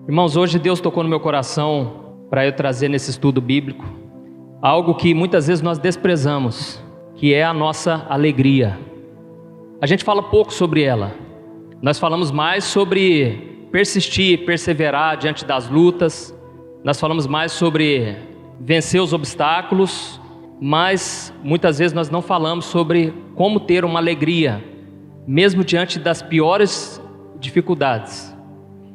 Irmãos, hoje Deus tocou no meu coração para eu trazer nesse estudo bíblico algo que muitas vezes nós desprezamos, que é a nossa alegria. A gente fala pouco sobre ela. Nós falamos mais sobre persistir, perseverar diante das lutas. Nós falamos mais sobre vencer os obstáculos, mas muitas vezes nós não falamos sobre como ter uma alegria, mesmo diante das piores dificuldades.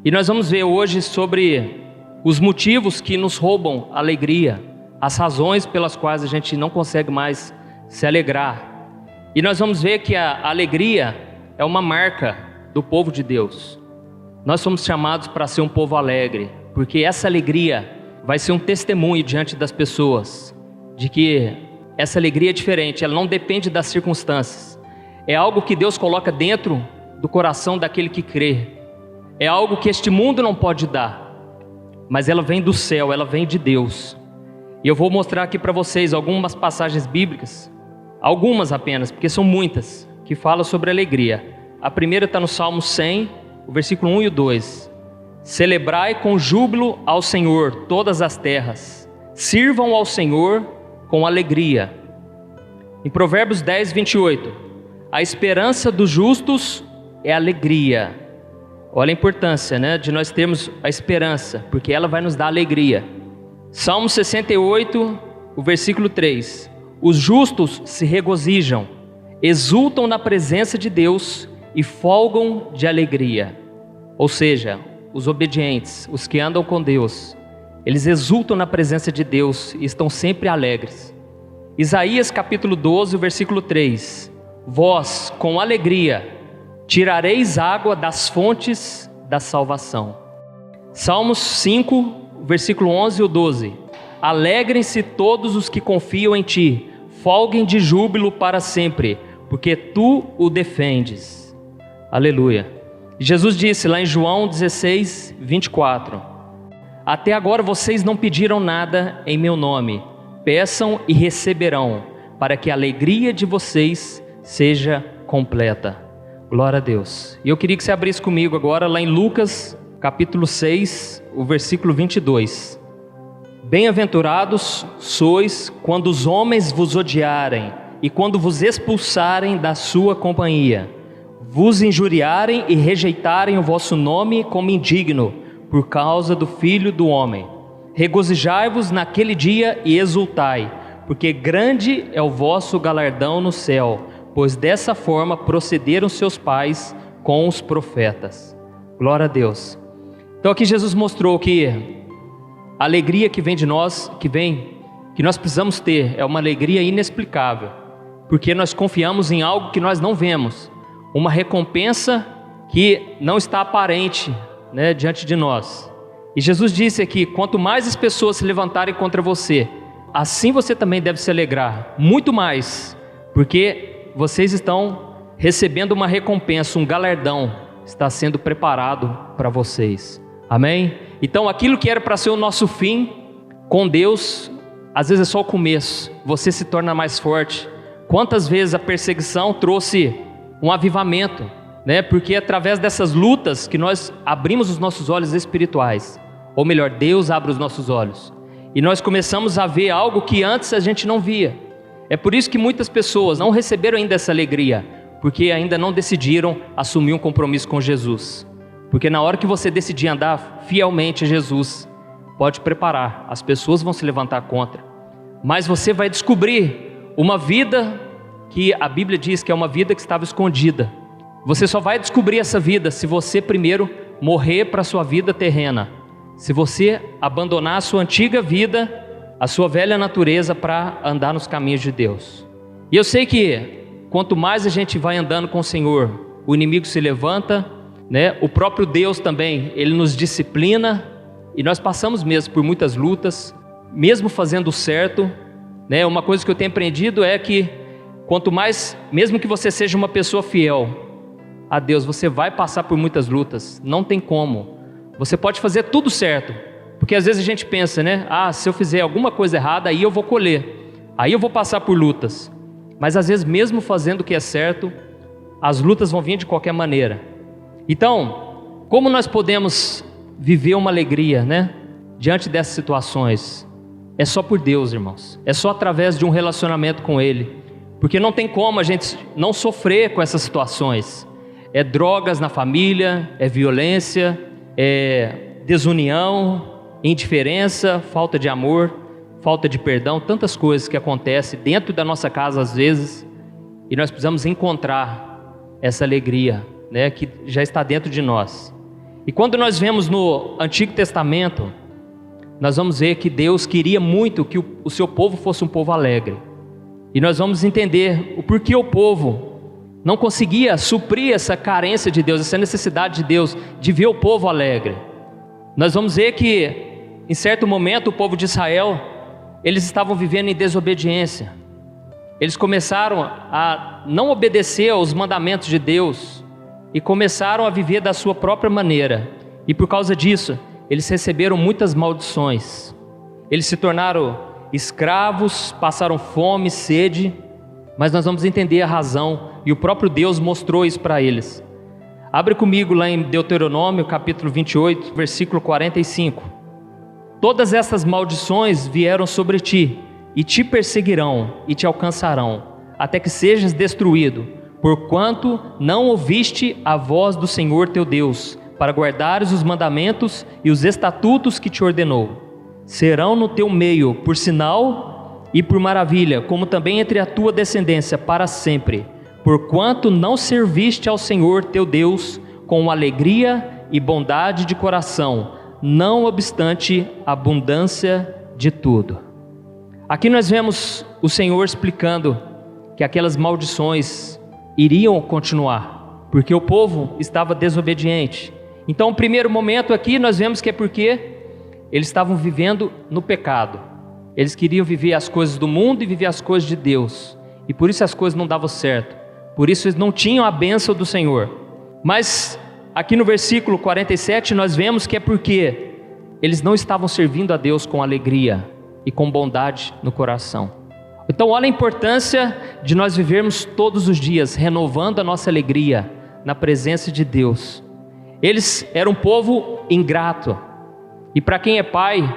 E nós vamos ver hoje sobre os motivos que nos roubam a alegria, as razões pelas quais a gente não consegue mais se alegrar. E nós vamos ver que a alegria é uma marca do povo de Deus. Nós somos chamados para ser um povo alegre, porque essa alegria vai ser um testemunho diante das pessoas, de que essa alegria é diferente, ela não depende das circunstâncias. É algo que Deus coloca dentro do coração daquele que crê. É algo que este mundo não pode dar, mas ela vem do céu, ela vem de Deus. E eu vou mostrar aqui para vocês algumas passagens bíblicas, algumas apenas, porque são muitas, que falam sobre alegria. A primeira está no Salmo 100, o versículo 1 e o 2. Celebrai com júbilo ao Senhor todas as terras, sirvam ao Senhor com alegria. Em Provérbios 10, 28, a esperança dos justos é alegria. Olha a importância, de nós termos a esperança, porque ela vai nos dar alegria. Salmo 68, o versículo 3. Os justos se regozijam, exultam na presença de Deus e folgam de alegria. Ou seja, os obedientes, os que andam com Deus, eles exultam na presença de Deus e estão sempre alegres. Isaías capítulo 12, o versículo 3. Vós, com alegria, tirareis água das fontes da salvação. Salmos 5, versículo 11 e 12. Alegrem-se todos os que confiam em ti, folguem de júbilo para sempre, porque tu o defendes. Aleluia. Jesus disse lá em João 16, 24. Até agora vocês não pediram nada em meu nome. Peçam e receberão, para que a alegria de vocês seja completa. Glória a Deus. E eu queria que você abrisse comigo agora lá em Lucas, capítulo 6, o versículo 22. Bem-aventurados sois quando os homens vos odiarem e quando vos expulsarem da sua companhia, vos injuriarem e rejeitarem o vosso nome como indigno, por causa do Filho do Homem. Regozijai-vos naquele dia e exultai, porque grande é o vosso galardão no céu, pois dessa forma procederam seus pais com os profetas. Glória a Deus. Então aqui Jesus mostrou que a alegria que vem de nós, que nós precisamos ter, é uma alegria inexplicável, porque nós confiamos em algo que nós não vemos, uma recompensa que não está aparente, diante de nós. E Jesus disse aqui, quanto mais as pessoas se levantarem contra você, assim você também deve se alegrar, muito mais, porque vocês estão recebendo uma recompensa, um galardão está sendo preparado para vocês. Amém? Então aquilo que era para ser o nosso fim com Deus, às vezes é só o começo. Você se torna mais forte. Quantas vezes a perseguição trouxe um avivamento, Porque é através dessas lutas que nós abrimos os nossos olhos espirituais. Ou melhor, Deus abre os nossos olhos. E nós começamos a ver algo que antes a gente não via. É por isso que muitas pessoas não receberam ainda essa alegria, porque ainda não decidiram assumir um compromisso com Jesus. Porque na hora que você decidir andar fielmente a Jesus, pode preparar, as pessoas vão se levantar contra. Mas você vai descobrir uma vida que a Bíblia diz que é uma vida que estava escondida. Você só vai descobrir essa vida se você primeiro morrer para a sua vida terrena. Se você abandonar a sua antiga vida, a sua velha natureza, para andar nos caminhos de Deus. E eu sei que quanto mais a gente vai andando com o Senhor, o inimigo se levanta, O próprio Deus também, Ele nos disciplina, e nós passamos mesmo por muitas lutas, mesmo fazendo o certo, Uma coisa que eu tenho aprendido é que quanto mais, mesmo que você seja uma pessoa fiel a Deus, você vai passar por muitas lutas, não tem como. Você pode fazer tudo certo, porque às vezes a gente pensa, se eu fizer alguma coisa errada, aí eu vou colher, aí eu vou passar por lutas. Mas às vezes mesmo fazendo o que é certo, as lutas vão vir de qualquer maneira. Então, como nós podemos viver uma alegria, né? Diante dessas situações. É só por Deus, irmãos. É só através de um relacionamento com Ele. Porque não tem como a gente não sofrer com essas situações. É drogas na família, é violência, é desunião, indiferença, falta de amor, falta de perdão, tantas coisas que acontecem dentro da nossa casa às vezes, e nós precisamos encontrar essa alegria, né, que já está dentro de nós. E quando nós vemos no Antigo Testamento, nós vamos ver que Deus queria muito que o seu povo fosse um povo alegre. E nós vamos entender o porquê o povo não conseguia suprir essa carência de Deus, essa necessidade de Deus, de ver o povo alegre. Nós vamos ver que, em certo momento, o povo de Israel, eles estavam vivendo em desobediência. Eles começaram a não obedecer aos mandamentos de Deus e começaram a viver da sua própria maneira. E por causa disso, eles receberam muitas maldições. Eles se tornaram escravos, passaram fome, sede, mas nós vamos entender a razão, e o próprio Deus mostrou isso para eles. Abre comigo lá em Deuteronômio, capítulo 28, versículo 45. Todas essas maldições vieram sobre ti, e te perseguirão, e te alcançarão, até que sejas destruído, porquanto não ouviste a voz do Senhor teu Deus, para guardares os mandamentos e os estatutos que te ordenou. Serão no teu meio por sinal e por maravilha, como também entre a tua descendência para sempre, porquanto não serviste ao Senhor teu Deus com alegria e bondade de coração, não obstante a abundância de tudo. Aqui nós vemos o Senhor explicando que aquelas maldições iriam continuar, porque o povo estava desobediente. Então, o primeiro momento aqui nós vemos que é porque eles estavam vivendo no pecado. Eles queriam viver as coisas do mundo e viver as coisas de Deus. E por isso as coisas não davam certo. Por isso eles não tinham a bênção do Senhor. Mas aqui no versículo 47 nós vemos que é porque eles não estavam servindo a Deus com alegria e com bondade no coração. Então olha a importância de nós vivermos todos os dias renovando a nossa alegria na presença de Deus. Eles eram um povo ingrato. E para quem é pai,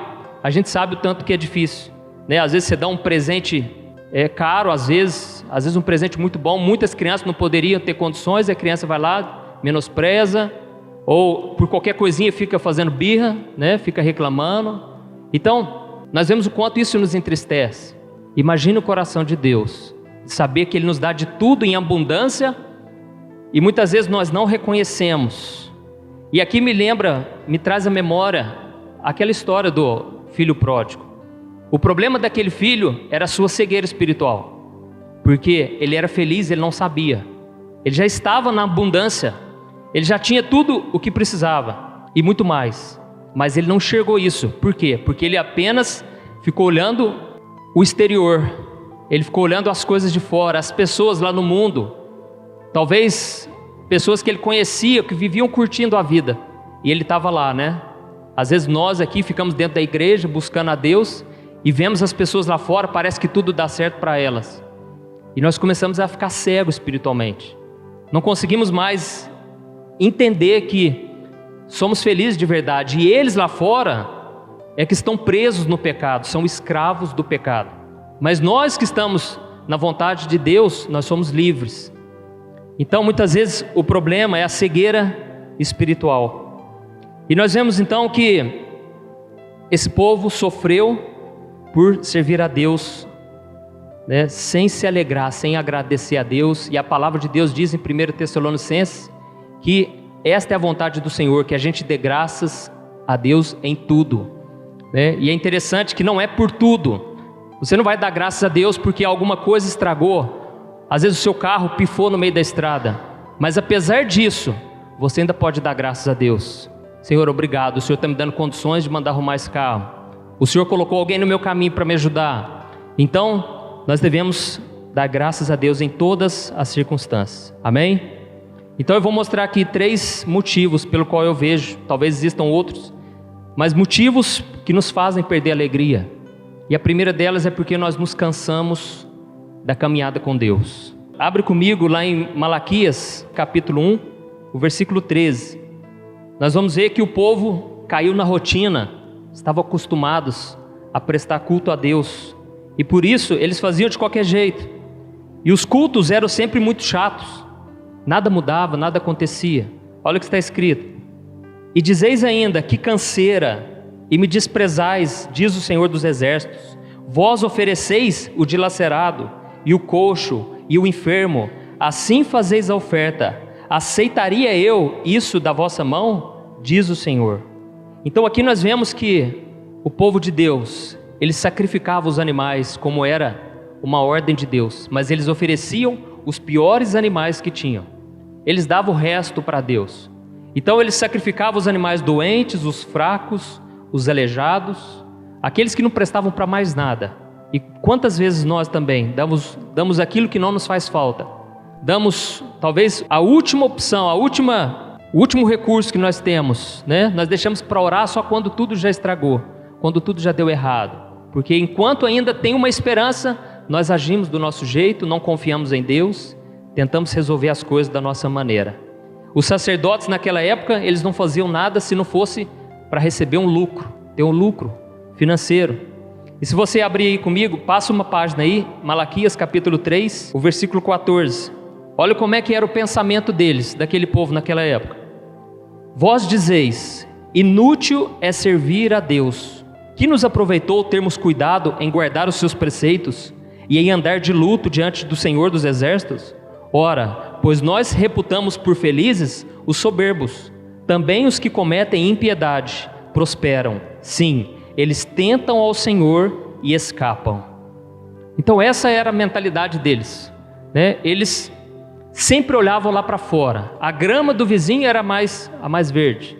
a gente sabe o tanto que é difícil, né? Às vezes você dá um presente caro, às vezes um presente muito bom. Muitas crianças não poderiam ter condições, a criança vai lá, menospreza, ou por qualquer coisinha fica fazendo birra, né? Fica reclamando. Então, nós vemos o quanto isso nos entristece. Imagina o coração de Deus, saber que Ele nos dá de tudo em abundância, e muitas vezes nós não reconhecemos. E aqui me traz à memória aquela história do filho pródigo. O problema daquele filho era a sua cegueira espiritual, porque ele era feliz, ele não sabia. Ele já estava na abundância, ele já tinha tudo o que precisava e muito mais, mas ele não enxergou isso. Por quê? Porque ele apenas ficou olhando o exterior, ele ficou olhando as coisas de fora, as pessoas lá no mundo, talvez pessoas que ele conhecia, que viviam curtindo a vida, e ele estava lá, né? Às vezes nós aqui ficamos dentro da igreja buscando a Deus e vemos as pessoas lá fora, parece que tudo dá certo para elas, e nós começamos a ficar cegos espiritualmente. Não conseguimos mais entender que somos felizes de verdade, e eles lá fora é que estão presos no pecado, são escravos do pecado. Mas nós que estamos na vontade de Deus, nós somos livres. Então muitas vezes o problema é a cegueira espiritual. E nós vemos então que esse povo sofreu por servir a Deus, né, sem se alegrar, sem agradecer a Deus. E a palavra de Deus diz em 1 Tessalonicenses que esta é a vontade do Senhor, que a gente dê graças a Deus em tudo, né? E é interessante que não é por tudo. Você não vai dar graças a Deus porque alguma coisa estragou. Às vezes o seu carro pifou no meio da estrada, mas apesar disso, você ainda pode dar graças a Deus. Senhor, obrigado, o Senhor está me dando condições de mandar arrumar esse carro. O Senhor colocou alguém no meu caminho para me ajudar. Então, nós devemos dar graças a Deus em todas as circunstâncias. Amém? Então eu vou mostrar aqui 3 motivos pelo qual eu vejo, talvez existam outros, mas motivos que nos fazem perder a alegria. E a primeira delas é porque nós nos cansamos da caminhada com Deus. Abre comigo lá em Malaquias, capítulo 1, o versículo 13. Nós vamos ver que o povo caiu na rotina, estavam acostumados a prestar culto a Deus. E por isso eles faziam de qualquer jeito. E os cultos eram sempre muito chatos. Nada mudava, nada acontecia. Olha o que está escrito. E dizeis ainda, que canseira, e me desprezais, diz o Senhor dos Exércitos. Vós ofereceis o dilacerado, e o coxo, e o enfermo. Assim fazeis a oferta. Aceitaria eu isso da vossa mão? Diz o Senhor. Então aqui nós vemos que o povo de Deus, eles sacrificavam os animais como era uma ordem de Deus, mas eles ofereciam os piores animais que tinham. Eles davam o resto para Deus. Então eles sacrificavam os animais doentes, os fracos, os aleijados, aqueles que não prestavam para mais nada. E quantas vezes nós também damos aquilo que não nos faz falta? Damos talvez a última opção, o último recurso que nós temos, né? Nós deixamos para orar só quando tudo já estragou, quando tudo já deu errado. Porque enquanto ainda tem uma esperança, nós agimos do nosso jeito, não confiamos em Deus, tentamos resolver as coisas da nossa maneira. Os sacerdotes naquela época, eles não faziam nada se não fosse para receber um lucro, ter um lucro financeiro. E se você abrir aí comigo, passa uma página aí, Malaquias capítulo 3, o versículo 14. Olha como é que era o pensamento deles, daquele povo naquela época. Vós dizeis, inútil é servir a Deus. Que nos aproveitou termos cuidado em guardar os seus preceitos e em andar de luto diante do Senhor dos Exércitos? Ora, pois nós reputamos por felizes os soberbos. Também os que cometem impiedade prosperam. Sim, eles tentam ao Senhor e escapam. Então essa era a mentalidade deles, né? Eles sempre olhavam lá para fora. A grama do vizinho era a mais verde.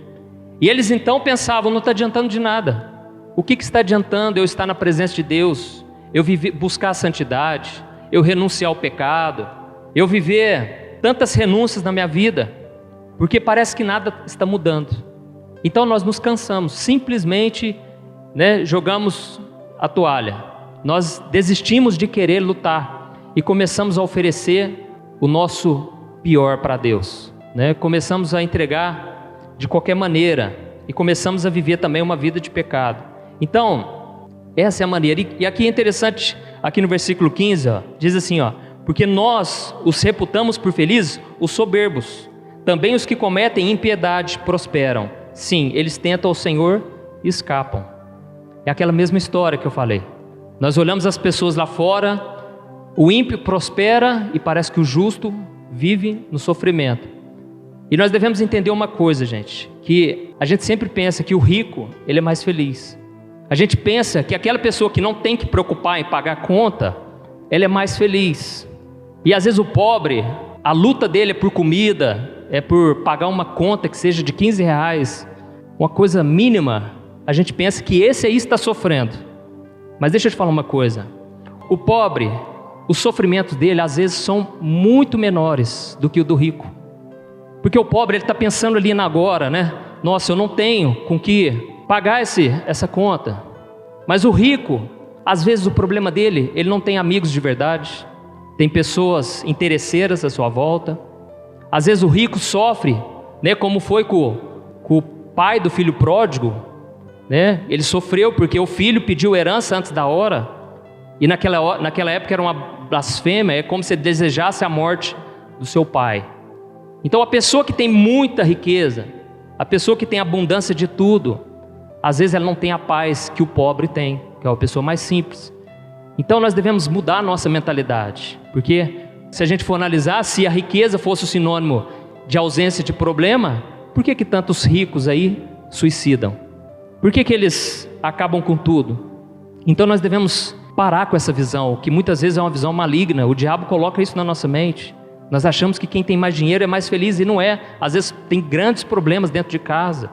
E eles então pensavam, não está adiantando de nada. O que está adiantando eu estar na presença de Deus? Eu buscar a santidade, eu renunciar ao pecado, eu viver tantas renúncias na minha vida, porque parece que nada está mudando. Então nós nos cansamos, simplesmente, né, jogamos a toalha. Nós desistimos de querer lutar e começamos a oferecer o nosso pior para Deus, né? Começamos a entregar de qualquer maneira e começamos a viver também uma vida de pecado. Então, essa é a maneira. E aqui é interessante, aqui no versículo 15, diz assim, porque nós os reputamos por felizes os soberbos, também os que cometem impiedade prosperam. Sim, eles tentam ao Senhor e escapam. É aquela mesma história que eu falei. Nós olhamos as pessoas lá fora, o ímpio prospera e parece que o justo vive no sofrimento. E nós devemos entender uma coisa, gente, que a gente sempre pensa que o rico, ele é mais feliz. A gente pensa que aquela pessoa que não tem que preocupar em pagar a conta, ela é mais feliz. E às vezes o pobre, a luta dele é por comida, é por pagar uma conta que seja de R$15, uma coisa mínima. A gente pensa que esse aí está sofrendo. Mas deixa eu te falar uma coisa. O pobre, os sofrimentos dele às vezes são muito menores do que o do rico. Porque o pobre, ele está pensando ali na agora, né? Nossa, eu não tenho com que pagar essa conta. Mas o rico, às vezes o problema dele, ele não tem amigos de verdade, tem pessoas interesseiras à sua volta. Às vezes o rico sofre, né? Como foi com o pai do filho pródigo, né? Ele sofreu porque o filho pediu herança antes da hora. E naquela época era uma blasfêmia, é como se desejasse a morte do seu pai. Então a pessoa que tem muita riqueza, a pessoa que tem abundância de tudo, às vezes ela não tem a paz que o pobre tem, que é uma pessoa mais simples. Então nós devemos mudar a nossa mentalidade, porque se a gente for analisar, se a riqueza fosse o sinônimo de ausência de problema, por que tantos ricos aí suicidam? Por que eles acabam com tudo? Então nós devemos parar com essa visão, que muitas vezes é uma visão maligna. O diabo coloca isso na nossa mente. Nós achamos que quem tem mais dinheiro é mais feliz, e não é. Às vezes tem grandes problemas dentro de casa,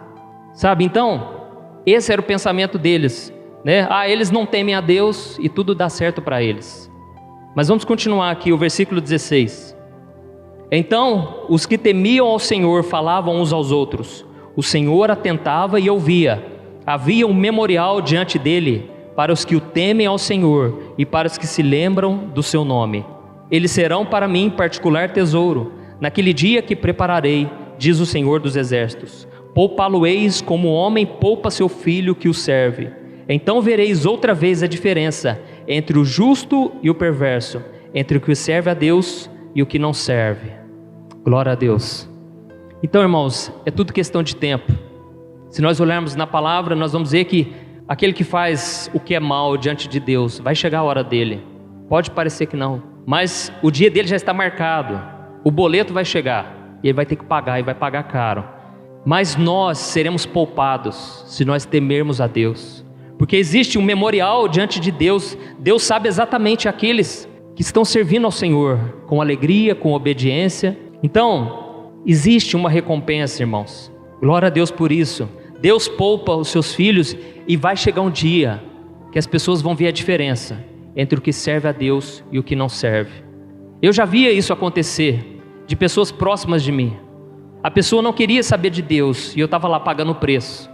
sabe? Então, esse era o pensamento deles, né? Eles não temem a Deus e tudo dá certo para eles. Mas vamos continuar aqui, o versículo 16. Então, os que temiam ao Senhor falavam uns aos outros. O Senhor atentava e ouvia. Havia um memorial diante dele para os que o temem ao Senhor e para os que se lembram do seu nome. Eles serão para mim particular tesouro, naquele dia que prepararei, diz o Senhor dos Exércitos. Poupá-lo-eis como o homem poupa seu filho que o serve. Então vereis outra vez a diferença entre o justo e o perverso, entre o que serve a Deus e o que não serve. Glória a Deus. Então, irmãos, é tudo questão de tempo. Se nós olharmos na palavra, nós vamos ver que aquele que faz o que é mal diante de Deus, vai chegar a hora dele. Pode parecer que não, mas o dia dele já está marcado. O boleto vai chegar e ele vai ter que pagar, e vai pagar caro. Mas nós seremos poupados se nós temermos a Deus, porque existe um memorial diante de Deus. Deus sabe exatamente aqueles que estão servindo ao Senhor com alegria, com obediência. Então, existe uma recompensa, irmãos. Glória a Deus por isso. Deus poupa os seus filhos, e vai chegar um dia que as pessoas vão ver a diferença entre o que serve a Deus e o que não serve. Eu já via isso acontecer de pessoas próximas de mim. A pessoa não queria saber de Deus, e eu estava lá pagando o preço,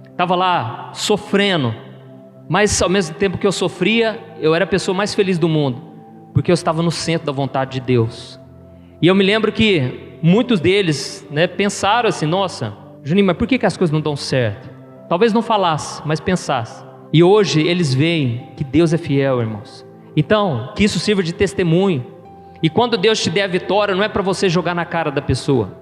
estava lá sofrendo, mas ao mesmo tempo que eu sofria, eu era a pessoa mais feliz do mundo, porque eu estava no centro da vontade de Deus. E eu me lembro que muitos deles, pensaram assim: nossa, Juninho, mas por que as coisas não dão certo? Talvez não falasse, mas pensasse. E hoje eles veem que Deus é fiel, irmãos. Então, que isso sirva de testemunho. E quando Deus te der a vitória, não é para você jogar na cara da pessoa,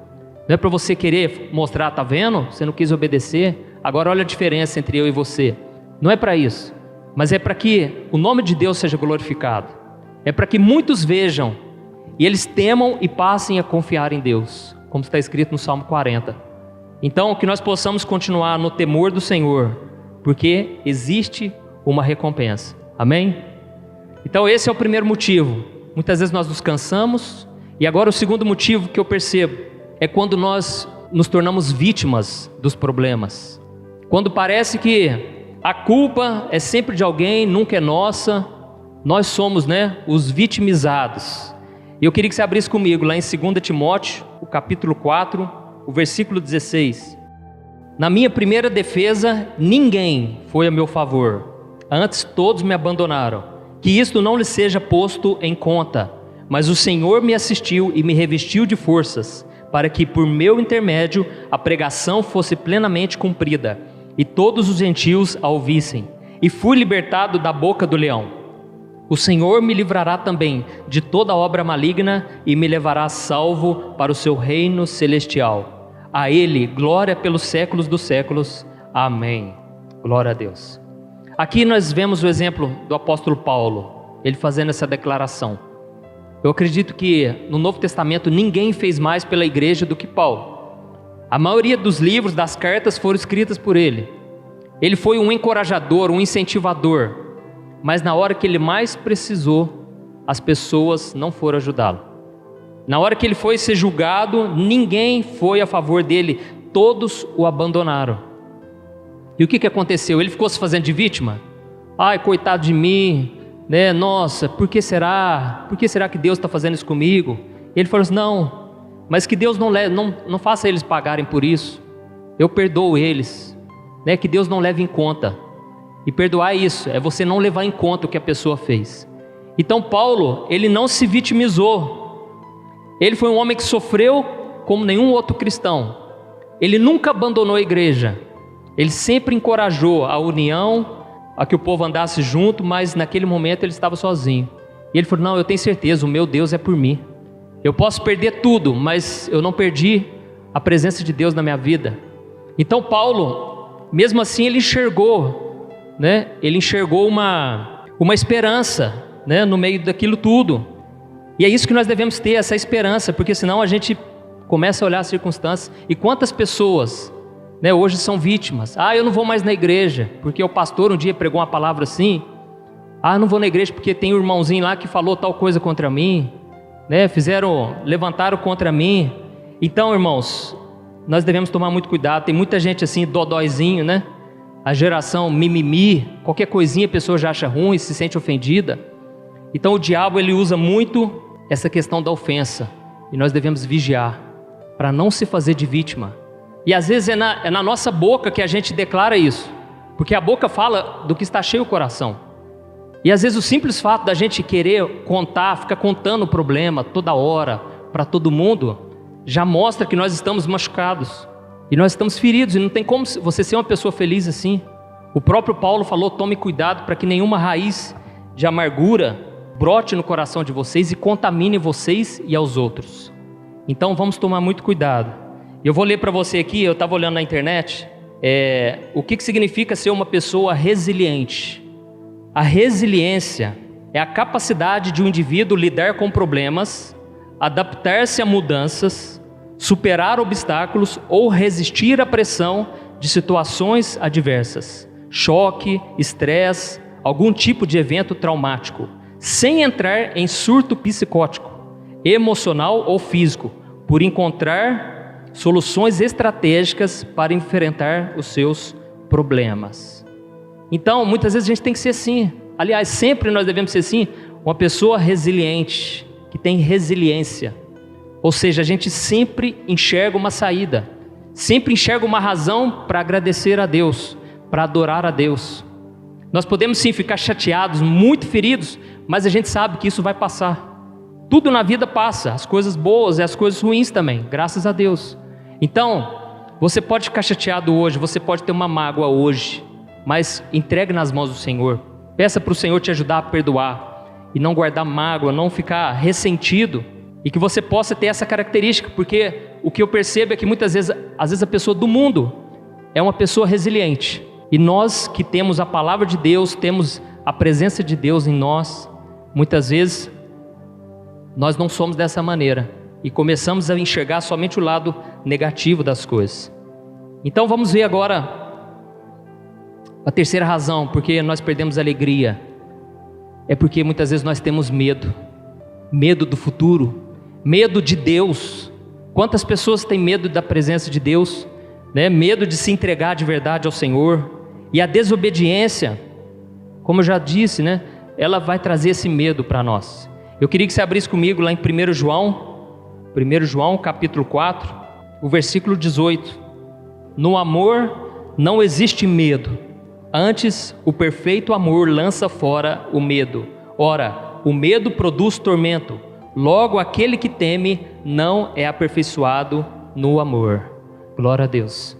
não é para você querer mostrar: tá vendo? Você não quis obedecer, agora olha a diferença entre eu e você. Não é para isso, mas é para que o nome de Deus seja glorificado. É para que muitos vejam e eles temam e passem a confiar em Deus, como está escrito no Salmo 40. Então, que nós possamos continuar no temor do Senhor, porque existe uma recompensa. Amém? Então esse é o primeiro motivo. Muitas vezes nós nos cansamos. E agora o segundo motivo que eu percebo é quando nós nos tornamos vítimas dos problemas. Quando parece que a culpa é sempre de alguém, nunca é nossa. Nós somos, os vitimizados. E eu queria que você abrisse comigo lá em 2 Timóteo, o capítulo 4, o versículo 16. Na minha primeira defesa, ninguém foi a meu favor. Antes todos me abandonaram. Que isto não lhe seja posto em conta. Mas o Senhor me assistiu e me revestiu de forças, para que por meu intermédio a pregação fosse plenamente cumprida, e todos os gentios a ouvissem. E fui libertado da boca do leão. O Senhor me livrará também de toda obra maligna, e me levará salvo para o seu reino celestial. A Ele glória pelos séculos dos séculos. Amém. Glória a Deus. Aqui nós vemos o exemplo do apóstolo Paulo, ele fazendo essa declaração. Eu acredito que no Novo Testamento ninguém fez mais pela igreja do que Paulo. A maioria dos livros, das cartas, foram escritas por ele. Ele foi um encorajador, um incentivador. Mas na hora que ele mais precisou, as pessoas não foram ajudá-lo. Na hora que ele foi ser julgado, ninguém foi a favor dele. Todos o abandonaram. E o que aconteceu? Ele ficou se fazendo de vítima? Ai, coitado de mim, Nossa, por que será? Por que será que Deus está fazendo isso comigo? E ele falou assim: não, mas que Deus não faça eles pagarem por isso. Eu perdoo eles, que Deus não leve em conta. E perdoar isso é você não levar em conta o que a pessoa fez. Então Paulo, ele não se vitimizou. Ele foi um homem que sofreu como nenhum outro cristão. Ele nunca abandonou a igreja. Ele sempre encorajou a união, a que o povo andasse junto, mas naquele momento ele estava sozinho. E ele falou: não, eu tenho certeza, o meu Deus é por mim. Eu posso perder tudo, mas eu não perdi a presença de Deus na minha vida. Então Paulo, mesmo assim, ele enxergou, Ele enxergou uma esperança, no meio daquilo tudo. E é isso que nós devemos ter, essa esperança, porque senão a gente começa a olhar as circunstâncias. E quantas pessoas hoje são vítimas? Eu não vou mais na igreja, porque o pastor um dia pregou uma palavra assim. Não vou na igreja porque tem um irmãozinho lá que falou tal coisa contra mim, levantaram contra mim. Então, irmãos, nós devemos tomar muito cuidado. Tem muita gente assim, dodóizinho, A geração mimimi, qualquer coisinha a pessoa já acha ruim, se sente ofendida. Então o diabo, ele usa muito essa questão da ofensa, e nós devemos vigiar para não se fazer de vítima. E às vezes é na nossa boca que a gente declara isso, porque a boca fala do que está cheio o coração. E às vezes o simples fato da gente querer contar, ficar contando o problema toda hora, para todo mundo, já mostra que nós estamos machucados. E nós estamos feridos, e não tem como você ser uma pessoa feliz assim. O próprio Paulo falou: tome cuidado para que nenhuma raiz de amargura brote no coração de vocês e contamine vocês e aos outros. Então vamos tomar muito cuidado. Eu vou ler para você aqui, eu estava olhando na internet, o que significa ser uma pessoa resiliente. A resiliência é a capacidade de um indivíduo lidar com problemas, adaptar-se a mudanças, superar obstáculos ou resistir à pressão de situações adversas, choque, estresse, algum tipo de evento traumático, sem entrar em surto psicótico, emocional ou físico, por encontrar soluções estratégicas para enfrentar os seus problemas. Então, muitas vezes a gente tem que ser assim. Aliás, sempre nós devemos ser assim, uma pessoa resiliente, que tem resiliência. Ou seja, a gente sempre enxerga uma saída, sempre enxerga uma razão para agradecer a Deus, para adorar a Deus. Nós podemos sim ficar chateados, muito feridos, mas a gente sabe que isso vai passar. Tudo na vida passa, as coisas boas e as coisas ruins também, graças a Deus. Então, você pode ficar chateado hoje, você pode ter uma mágoa hoje, mas entregue nas mãos do Senhor. Peça para o Senhor te ajudar a perdoar e não guardar mágoa, não ficar ressentido, e que você possa ter essa característica, porque o que eu percebo é que muitas vezes, às vezes a pessoa do mundo é uma pessoa resiliente, e nós que temos a palavra de Deus, temos a presença de Deus em nós, muitas vezes nós não somos dessa maneira e começamos a enxergar somente o lado negativo das coisas. Então vamos ver agora a terceira razão porque nós perdemos a alegria. É porque muitas vezes nós temos medo do futuro, medo de Deus. Quantas pessoas têm medo da presença de Deus, né? Medo de se entregar de verdade ao Senhor. E a desobediência, como eu já disse, né? Ela vai trazer esse medo para nós. Eu queria que você abrisse comigo lá em 1 João capítulo 4, o versículo 18. No amor não existe medo, antes o perfeito amor lança fora o medo. Ora, o medo produz tormento, logo aquele que teme não é aperfeiçoado no amor. Glória a Deus.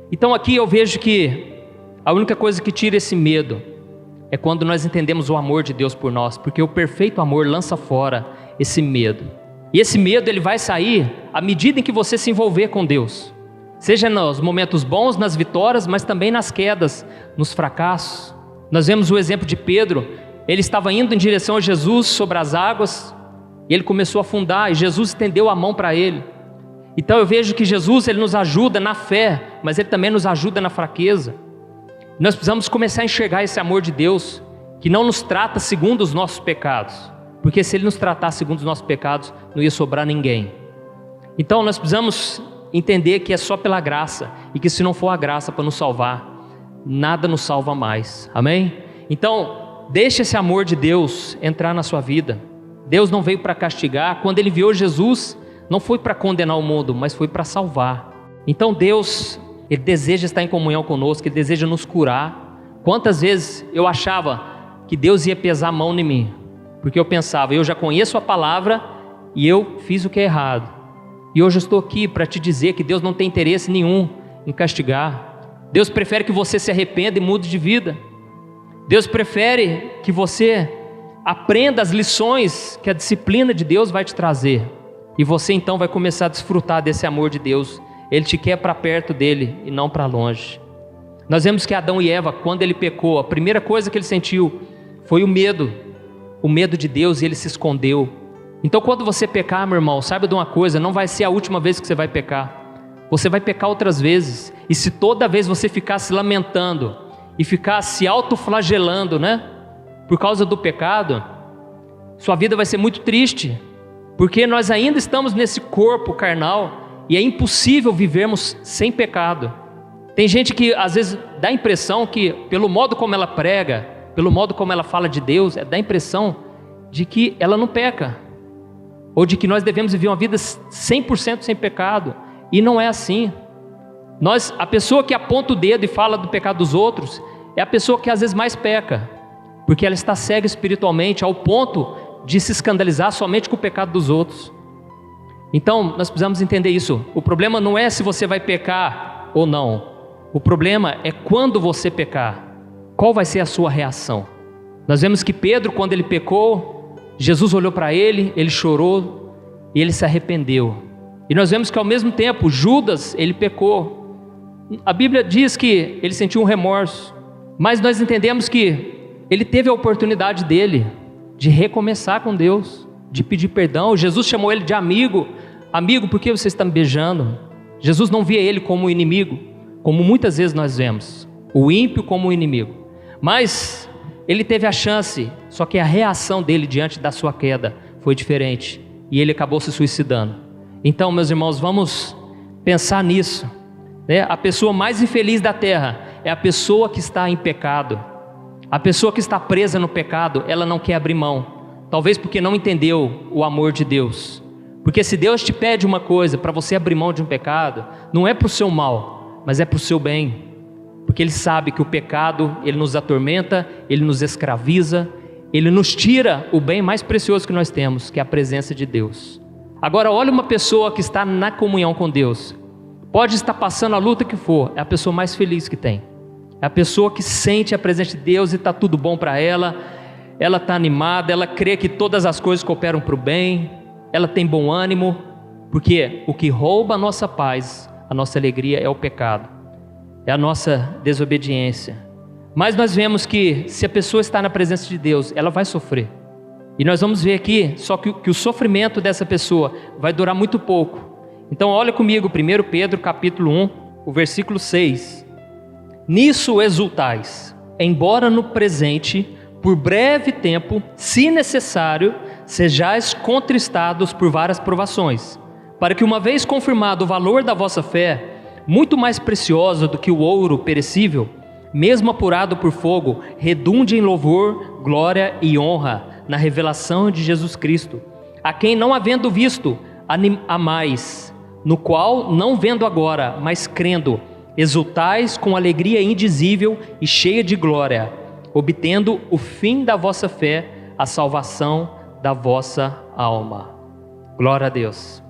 Então aqui eu vejo que a única coisa que tira esse medo é quando nós entendemos o amor de Deus por nós, porque o perfeito amor lança fora esse medo. E esse medo ele vai sair à medida em que você se envolver com Deus, seja nos momentos bons, nas vitórias, mas também nas quedas, nos fracassos. Nós vemos o exemplo de Pedro. Ele estava indo em direção a Jesus sobre as águas, e ele começou a afundar, e Jesus estendeu a mão para ele. Então eu vejo que Jesus ele nos ajuda na fé, mas ele também nos ajuda na fraqueza. Nós precisamos começar a enxergar esse amor de Deus, que não nos trata segundo os nossos pecados, porque se Ele nos tratasse segundo os nossos pecados, não ia sobrar ninguém. Então nós precisamos entender que é só pela graça, e que se não for a graça para nos salvar, nada nos salva mais, amém? Então, deixe esse amor de Deus entrar na sua vida. Deus não veio para castigar. Quando Ele enviou Jesus, não foi para condenar o mundo, mas foi para salvar. Então Deus, Ele deseja estar em comunhão conosco, Ele deseja nos curar. Quantas vezes eu achava que Deus ia pesar a mão em mim, porque eu pensava, eu já conheço a palavra e eu fiz o que é errado. E hoje eu estou aqui para te dizer que Deus não tem interesse nenhum em castigar. Deus prefere que você se arrependa e mude de vida. Deus prefere que você aprenda as lições que a disciplina de Deus vai te trazer. E você então vai começar a desfrutar desse amor de Deus. Ele te quer para perto dele e não para longe. Nós vemos que Adão e Eva, quando ele pecou, a primeira coisa que ele sentiu foi o medo de Deus, e ele se escondeu. Então quando você pecar, meu irmão, saiba de uma coisa, não vai ser a última vez que você vai pecar. Você vai pecar outras vezes, e se toda vez você ficar se lamentando, e ficar se autoflagelando, né, por causa do pecado, sua vida vai ser muito triste, porque nós ainda estamos nesse corpo carnal, e é impossível vivermos sem pecado. Tem gente que às vezes dá a impressão que, pelo modo como ela prega, pelo modo como ela fala de Deus, dá a impressão de que ela não peca, ou de que nós devemos viver uma vida 100% sem pecado, e não é assim. A pessoa que aponta o dedo e fala do pecado dos outros, é a pessoa que às vezes mais peca, porque ela está cega espiritualmente, ao ponto de se escandalizar somente com o pecado dos outros. Então nós precisamos entender isso. O problema não é se você vai pecar pecar ou não. O problema é quando você pecar, qual vai ser a sua reação? Nós vemos que Pedro, quando ele pecou, Jesus olhou para ele, ele chorou e ele se arrependeu. E nós vemos que ao mesmo tempo, Judas, ele pecou. A Bíblia diz que ele sentiu um remorso, mas nós entendemos que ele teve a oportunidade dele de recomeçar com Deus, de pedir perdão. Jesus chamou ele de amigo. Amigo, por que você está me beijando? Jesus não via ele como inimigo, como muitas vezes nós vemos o ímpio como inimigo. Mas ele teve a chance, só que a reação dele diante da sua queda foi diferente, e ele acabou se suicidando. Então, meus irmãos, vamos pensar nisso, né? A pessoa mais infeliz da terra é a pessoa que está em pecado. A pessoa que está presa no pecado, ela não quer abrir mão, talvez porque não entendeu o amor de Deus. Porque se Deus te pede uma coisa para você abrir mão de um pecado, não é para o seu mal, mas é para o seu bem. Porque Ele sabe que o pecado, ele nos atormenta, ele nos escraviza, ele nos tira o bem mais precioso que nós temos, que é a presença de Deus. Agora, olha uma pessoa que está na comunhão com Deus, pode estar passando a luta que for, é a pessoa mais feliz que tem. É a pessoa que sente a presença de Deus e está tudo bom para ela, ela está animada, ela crê que todas as coisas cooperam para o bem, ela tem bom ânimo, porque o que rouba a nossa paz, a nossa alegria é o pecado, é a nossa desobediência. Mas nós vemos que se a pessoa está na presença de Deus, ela vai sofrer. E nós vamos ver aqui, só que o sofrimento dessa pessoa vai durar muito pouco. Então olha comigo, 1 Pedro capítulo 1, o versículo 6. Nisso exultais, embora no presente, por breve tempo, se necessário, sejais contristados por várias provações, para que uma vez confirmado o valor da vossa fé, muito mais preciosa do que o ouro perecível, mesmo apurado por fogo, redunde em louvor, glória e honra na revelação de Jesus Cristo, a quem não havendo visto, amais, no qual não vendo agora, mas crendo, exultais com alegria indizível e cheia de glória, obtendo o fim da vossa fé, a salvação da vossa alma. Glória a Deus.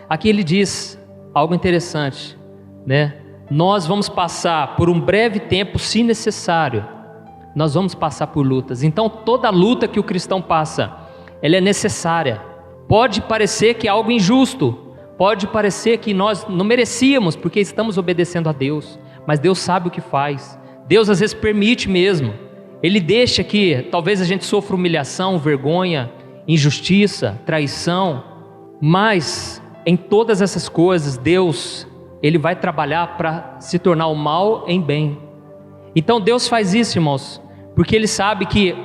Aqui ele diz algo interessante, né? Nós vamos passar por um breve tempo, se necessário, nós vamos passar por lutas. Então toda luta que o cristão passa, ela é necessária. Pode parecer que é algo injusto, pode parecer que nós não merecíamos, porque estamos obedecendo a Deus, mas Deus sabe o que faz. Deus às vezes permite mesmo, Ele deixa que talvez a gente sofra humilhação, vergonha, injustiça, traição, mas em todas essas coisas Deus, Ele vai trabalhar para se tornar o mal em bem. Então Deus faz isso, irmãos, porque Ele sabe que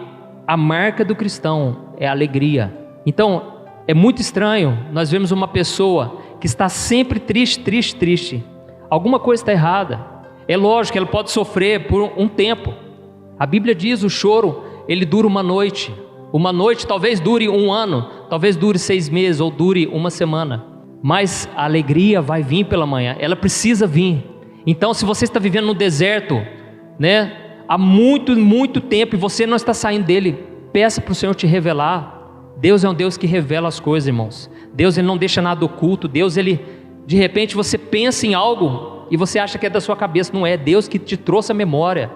a marca do cristão é a alegria. Então é muito estranho nós vemos uma pessoa que está sempre triste. Alguma coisa está errada. É lógico que ela pode sofrer por um tempo. A Bíblia diz, o choro, ele dura uma noite. Uma noite talvez dure um ano, talvez dure 6 meses ou dure uma semana. Mas a alegria vai vir pela manhã, ela precisa vir. Então se você está vivendo no deserto, né, há muito tempo e você não está saindo dele, peça para o Senhor te revelar. Deus é um Deus que revela as coisas, irmãos. Deus, Ele não deixa nada oculto. Deus, Ele, de repente você pensa em algo e você acha que é da sua cabeça. Não é, Deus que te trouxe a memória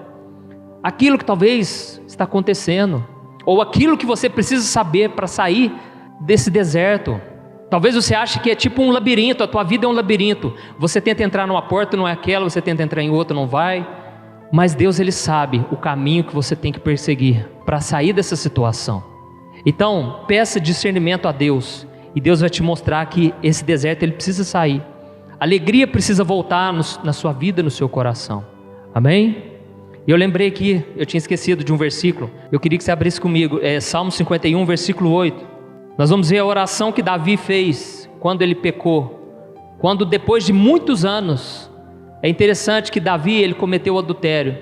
aquilo que talvez está acontecendo, ou aquilo que você precisa saber para sair desse deserto. Talvez você ache que é tipo um labirinto, a tua vida é um labirinto. Você tenta entrar numa porta, não é aquela, você tenta entrar em outra, não vai. Mas Deus, Ele sabe o caminho que você tem que perseguir para sair dessa situação. Então, peça discernimento a Deus, e Deus vai te mostrar que esse deserto ele precisa sair. A alegria precisa voltar na sua vida, no seu coração. Amém? E eu lembrei que eu tinha esquecido de um versículo. Eu queria que você abrisse comigo, Salmo 51, versículo 8. Nós vamos ver a oração que Davi fez quando ele pecou. Quando depois de muitos anos, é interessante que Davi ele cometeu adultério,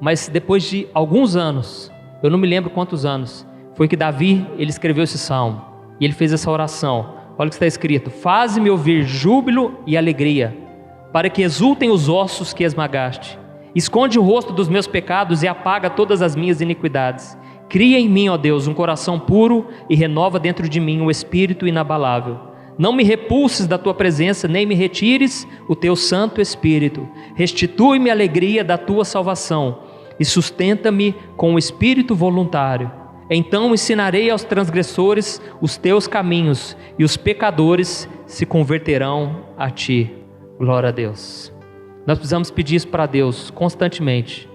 mas depois de alguns anos, eu não me lembro quantos anos, foi que Davi, ele escreveu esse salmo, e ele fez essa oração. Olha o que está escrito: faze-me ouvir júbilo e alegria, para que exultem os ossos que esmagaste. Esconde o rosto dos meus pecados e apaga todas as minhas iniquidades. Cria em mim, ó Deus, um coração puro e renova dentro de mim um espírito inabalável. Não me repulses da tua presença, nem me retires o teu Santo Espírito. Restitui-me a alegria da tua salvação e sustenta-me com o espírito voluntário. Então ensinarei aos transgressores os teus caminhos e os pecadores se converterão a ti. Glória a Deus. Nós precisamos pedir isso para Deus constantemente.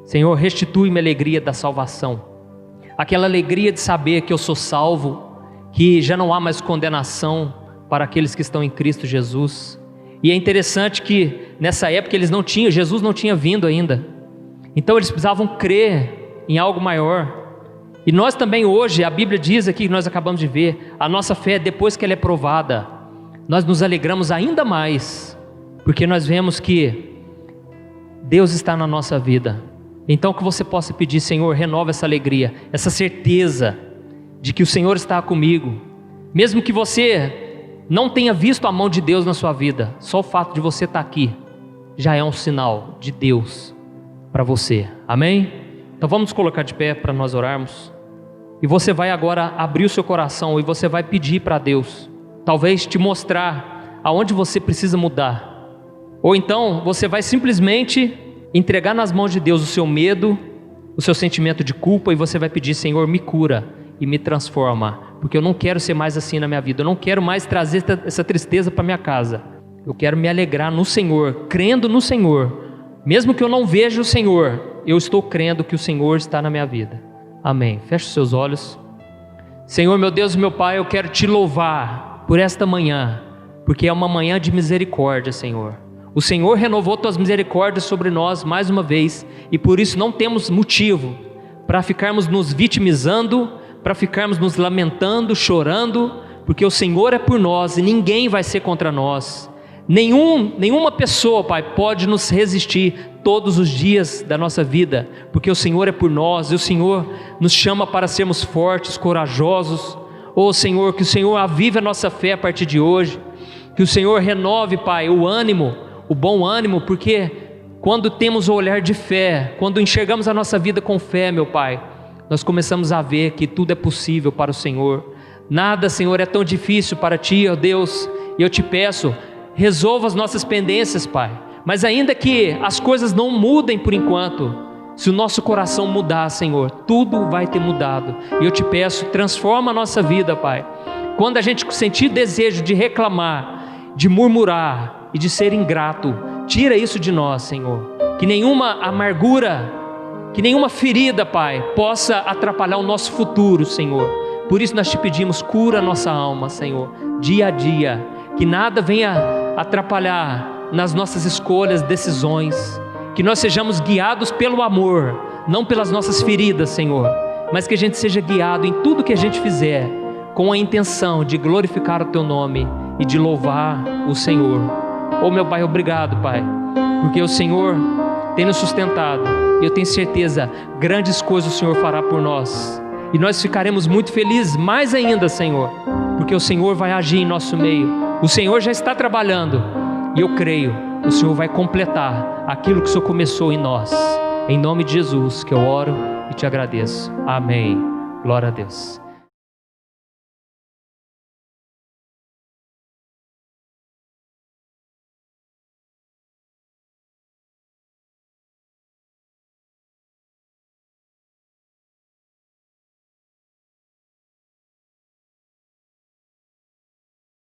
Senhor, restitui-me a alegria da salvação. Aquela alegria de saber que eu sou salvo, que já não há mais condenação para aqueles que estão em Cristo Jesus. E é interessante que nessa época Jesus não tinha vindo ainda. Então eles precisavam crer em algo maior. E nós também hoje, a Bíblia diz aqui, que nós acabamos de ver, a nossa fé, depois que ela é provada, nós nos alegramos ainda mais, porque nós vemos que Deus está na nossa vida. Então que você possa pedir: Senhor, renova essa alegria, essa certeza de que o Senhor está comigo. Mesmo que você não tenha visto a mão de Deus na sua vida, só o fato de você estar aqui já é um sinal de Deus para você. Amém? Então vamos nos colocar de pé para nós orarmos. E você vai agora abrir o seu coração e você vai pedir para Deus, talvez te mostrar aonde você precisa mudar. Ou então você vai simplesmente entregar nas mãos de Deus o seu medo, o seu sentimento de culpa, e você vai pedir: Senhor, me cura e me transforma, porque eu não quero ser mais assim na minha vida. Eu não quero mais trazer essa tristeza para minha casa. Eu quero me alegrar no Senhor, crendo no Senhor. Mesmo que eu não veja o Senhor, eu estou crendo que o Senhor está na minha vida. Amém. Feche os seus olhos. Senhor, meu Deus e meu Pai, eu quero te louvar por esta manhã, porque é uma manhã de misericórdia, Senhor. O Senhor renovou tuas misericórdias sobre nós mais uma vez, e por isso não temos motivo para ficarmos nos vitimizando, para ficarmos nos lamentando, chorando, porque o Senhor é por nós e ninguém vai ser contra nós. Nenhuma pessoa, Pai, pode nos resistir todos os dias da nossa vida, porque o Senhor é por nós, e o Senhor nos chama para sermos fortes, corajosos. Oh Senhor, que o Senhor avive a nossa fé a partir de hoje, que o Senhor renove, Pai, o ânimo, o bom ânimo, porque quando temos o olhar de fé, quando enxergamos a nossa vida com fé, meu Pai, nós começamos a ver que tudo é possível para o Senhor. Nada, Senhor, é tão difícil para Ti, ó Deus, e eu te peço, resolva as nossas pendências, Pai. Mas ainda que as coisas não mudem por enquanto, se o nosso coração mudar, Senhor, tudo vai ter mudado. E eu te peço, transforma a nossa vida, Pai. Quando a gente sentir desejo de reclamar, de murmurar e de ser ingrato, tira isso de nós, Senhor. Que nenhuma amargura, que nenhuma ferida, Pai, possa atrapalhar o nosso futuro, Senhor. Por isso nós te pedimos, cura a nossa alma, Senhor, dia a dia. Que nada venha atrapalhar nas nossas escolhas, decisões. Que nós sejamos guiados pelo amor, não pelas nossas feridas, Senhor. Mas que a gente seja guiado em tudo que a gente fizer, com a intenção de glorificar o Teu nome e de louvar o Senhor. Oh meu Pai, obrigado, Pai, porque o Senhor tem nos sustentado. E eu tenho certeza, grandes coisas o Senhor fará por nós. E nós ficaremos muito felizes, mais ainda, Senhor, porque o Senhor vai agir em nosso meio. O Senhor já está trabalhando, e eu creio, o Senhor vai completar aquilo que o Senhor começou em nós. Em nome de Jesus que eu oro e te agradeço. Amém. Glória a Deus.